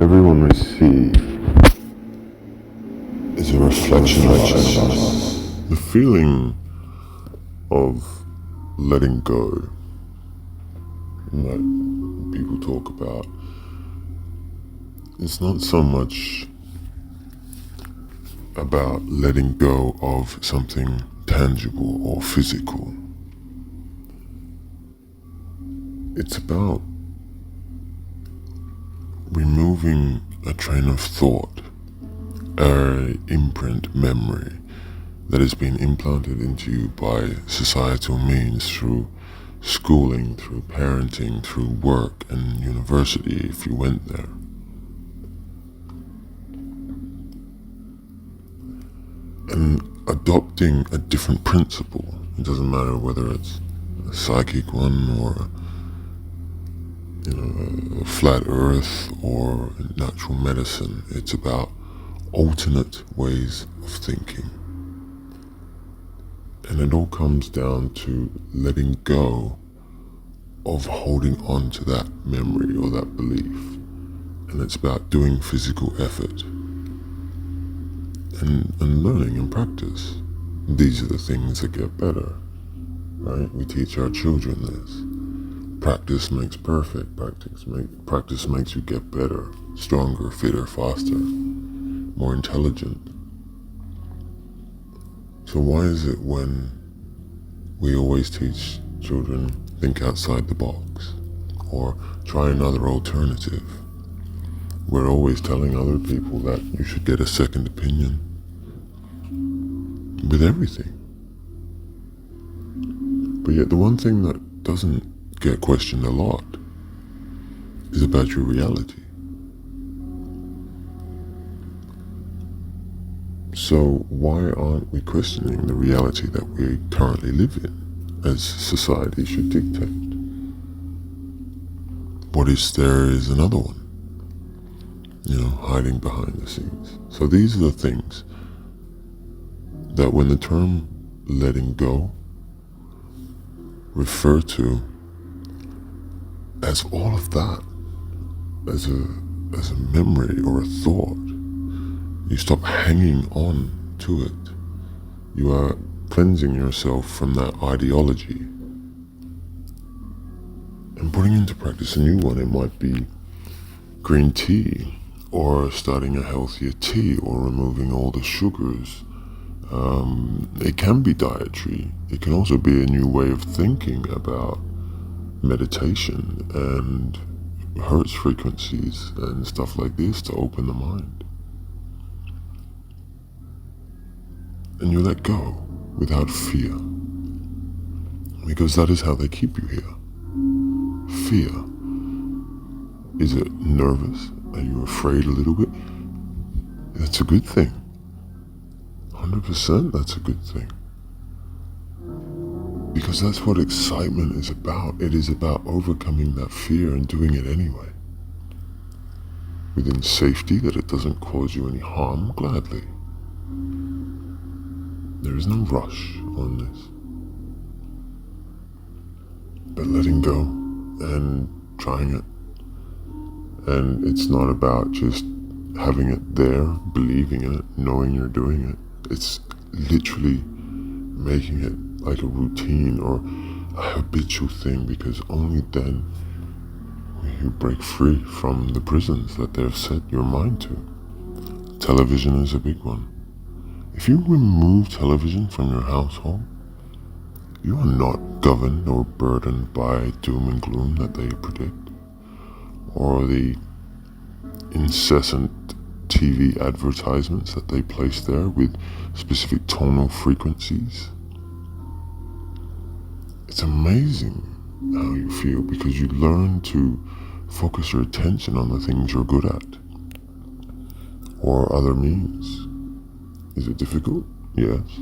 Everyone we see is a reflection of us. The feeling of letting go that people talk about, it's not so much about letting go of something tangible or physical. It's about removing a train of thought, an imprint memory that has been implanted into you by societal means through schooling, through parenting, through work and university if you went there. And adopting a different principle. It doesn't matter whether it's a psychic one or a flat earth or natural medicine. It's about alternate ways of thinking. And it all comes down to letting go of holding on to that memory or that belief. And it's about doing physical effort and learning and practice. These are the things that get better, right? We teach our children this. Practice makes perfect. Practice makes you get better, stronger, fitter, faster, more intelligent. So why is it when we always teach children think outside the box or try another alternative, we're always telling other people that you should get a second opinion with everything? But yet the one thing that doesn't get questioned a lot is about your reality. So why aren't we questioning the reality that we currently live in, as society should dictate? What is there is another one, hiding behind the scenes. So these are the things that when the term letting go refer to as all of that, as a memory or a thought. You stop hanging on to it. You are cleansing yourself from that ideology and putting into practice a new one. It might be green tea, or starting a healthier tea, or removing all the sugars. It can be dietary. It can also be a new way of thinking about meditation and Hertz frequencies and stuff like this to open the mind. And you let go without fear, because that is how they keep you here. Fear. Is it nervous? Are you afraid a little bit? That's a good thing. 100% that's a good thing. Because that's what excitement is about. It is about overcoming that fear and doing it anyway. Within safety, that it doesn't cause you any harm, gladly. There is no rush on this. But letting go and trying it. And it's not about just having it there, believing in it, knowing you're doing it. It's literally making it like a routine or a habitual thing, because only then will you break free from the prisons that they've set your mind to. Television is a big one. If you remove television from your household, you are not governed or burdened by doom and gloom that they predict, or the incessant TV advertisements that they place there with specific tonal frequencies. It's amazing how you feel, because you learn to focus your attention on the things you're good at, or other means. Is it difficult? Yes.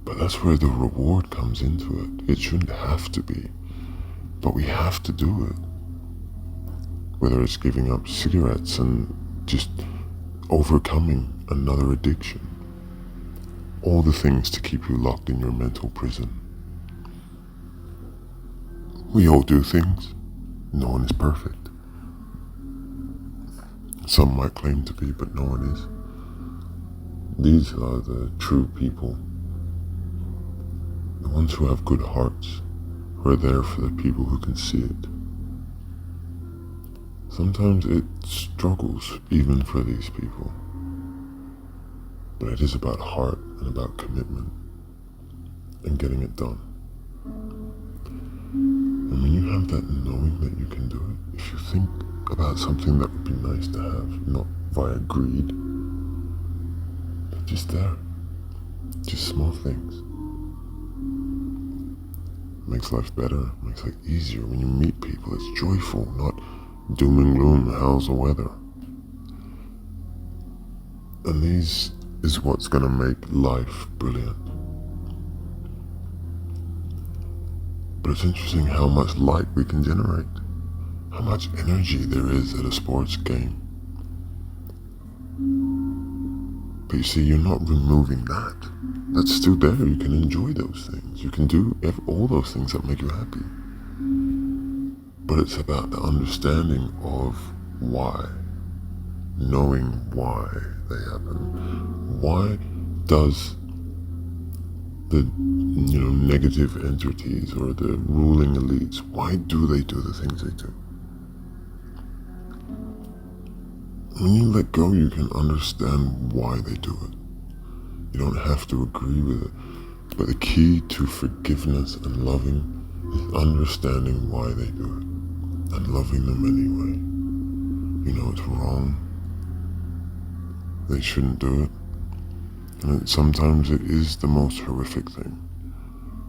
But that's where the reward comes into it. It shouldn't have to be, but we have to do it. Whether it's giving up cigarettes and just overcoming another addiction. All the things to keep you locked in your mental prison. We all do things. No one is perfect. Some might claim to be, but no one is. These are the true people, the ones who have good hearts, who are there for the people who can see it. Sometimes it struggles even for these people, but it is about heart and about commitment and getting it done. And when you have that knowing that you can do it, if you think about something that would be nice to have, not via greed, but just there, just small things, makes life better, makes life easier. When you meet people, it's joyful, not doom and gloom, how's the weather? And these is what's gonna make life brilliant. But it's interesting how much light we can generate, how much energy there is at a sports game. But you see, you're not removing that. That's still there. You can enjoy those things. You can do all those things that make you happy. But it's about the understanding of why, knowing why they happen. Why does the negative entities or the ruling elites, why do they do the things they do? When you let go, you can understand why they do it. You don't have to agree with it. But the key to forgiveness and loving is understanding why they do it and loving them anyway. You know it's wrong. They shouldn't do it. And sometimes it is the most horrific thing.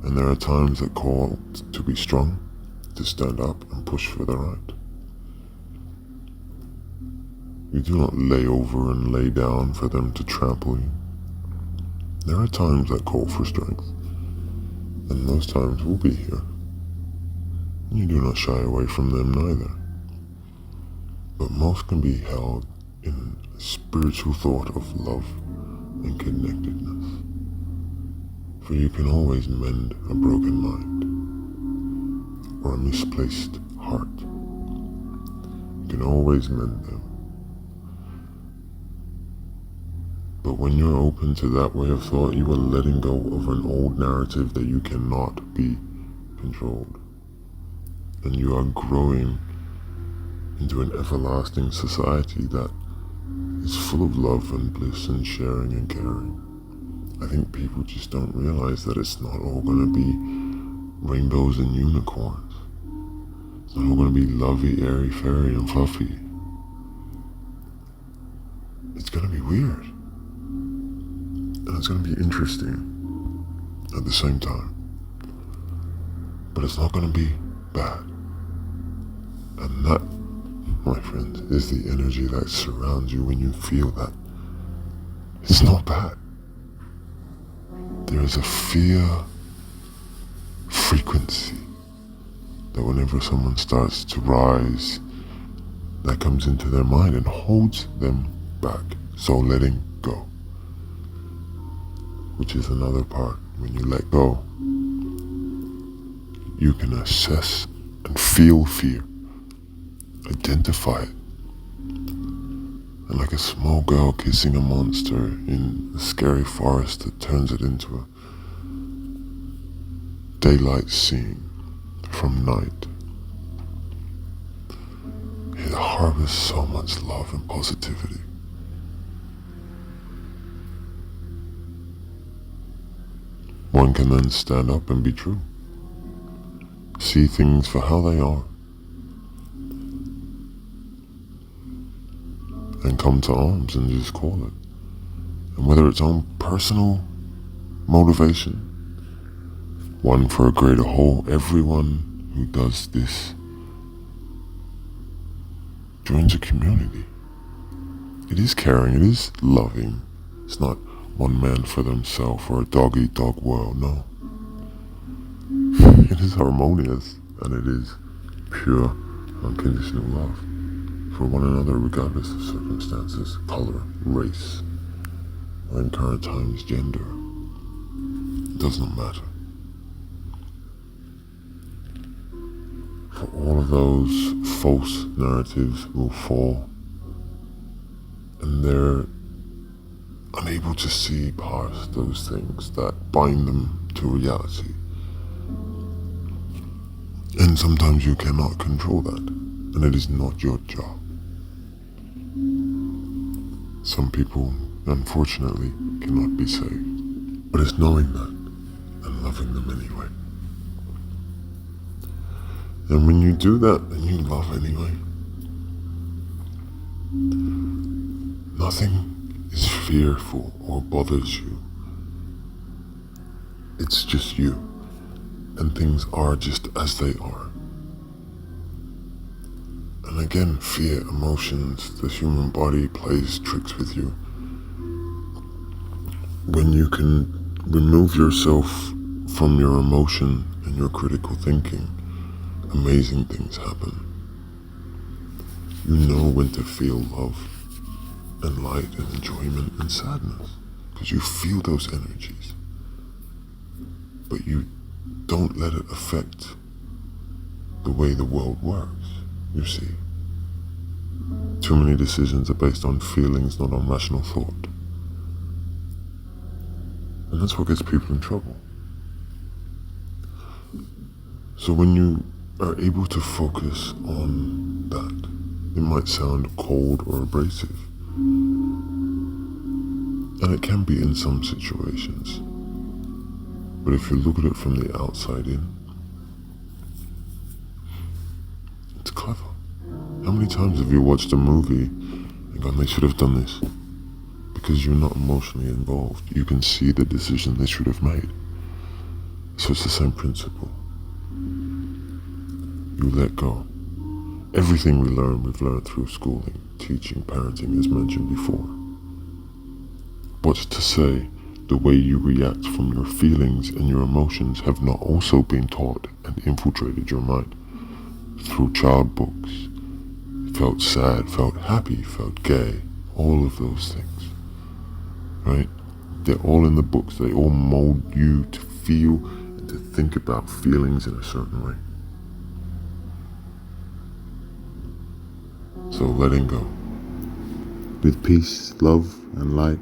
And there are times that call to be strong, to stand up and push for the right. You do not lay over and lay down for them to trample you. There are times that call for strength, and those times will be here. You do not shy away from them neither. But most can be held in a spiritual thought of love and connectedness. For you can always mend a broken mind or a misplaced heart. You can always mend them. But when you're open to that way of thought, you are letting go of an old narrative that you cannot be controlled. And you are growing into an everlasting society that is full of love and bliss and sharing and caring. I think people just don't realize that it's not all going to be rainbows and unicorns. It's not all going to be lovey, airy, fairy, and fluffy. It's going to be weird. And it's going to be interesting at the same time. But it's not going to be bad. And that, my friends, is the energy that surrounds you when you feel that. It's not bad. There is a fear frequency that whenever someone starts to rise, that comes into their mind and holds them back. So letting go, which is another part. When you let go, you can assess and feel fear, identify it. And like a small girl kissing a monster in a scary forest that turns it into a daylight scene from night. It harbors so much love and positivity. One can then stand up and be true. See things for how they are. And come to arms and just call it. And whether it's on personal motivation, one for a greater whole, everyone who does this joins a community. It is caring, it is loving. It's not one man for themselves or a dog-eat-dog world, no. It is harmonious and it is pure, unconditional love for one another regardless of circumstances, color, race, or in current times, gender. It does not matter. for all of those false narratives will fall, and they're unable to see past those things that bind them to reality. And sometimes you cannot control that, and it is not your job. Some people, unfortunately, cannot be saved, but it's knowing that and loving them anyway. And when you do that and you love anyway, nothing is fearful or bothers you. It's just you, and things are just as they are. And again, fear, emotions, the human body plays tricks with you. When you can remove yourself from your emotion and your critical thinking, amazing things happen. You know when to feel love and light and enjoyment and sadness, because you feel those energies. But you don't let it affect the way the world works, you see. Too many decisions are based on feelings, not on rational thought. And that's what gets people in trouble. So when you are able to focus on that, it might sound cold or abrasive. And it can be in some situations. But if you look at it from the outside in, it's clever. How many times have you watched a movie and gone, they should have done this? Because you're not emotionally involved. You can see the decision they should have made. So it's the same principle. You let go. Everything we learn, we've learned through schooling, teaching, parenting, as mentioned before. What's to say the way you react from your feelings and your emotions have not also been taught and infiltrated your mind? Through child books, felt sad, felt happy, felt gay, all of those things, right? They're all in the books. They all mold you to feel and to think about feelings in a certain way. So letting go. With peace, love, and light,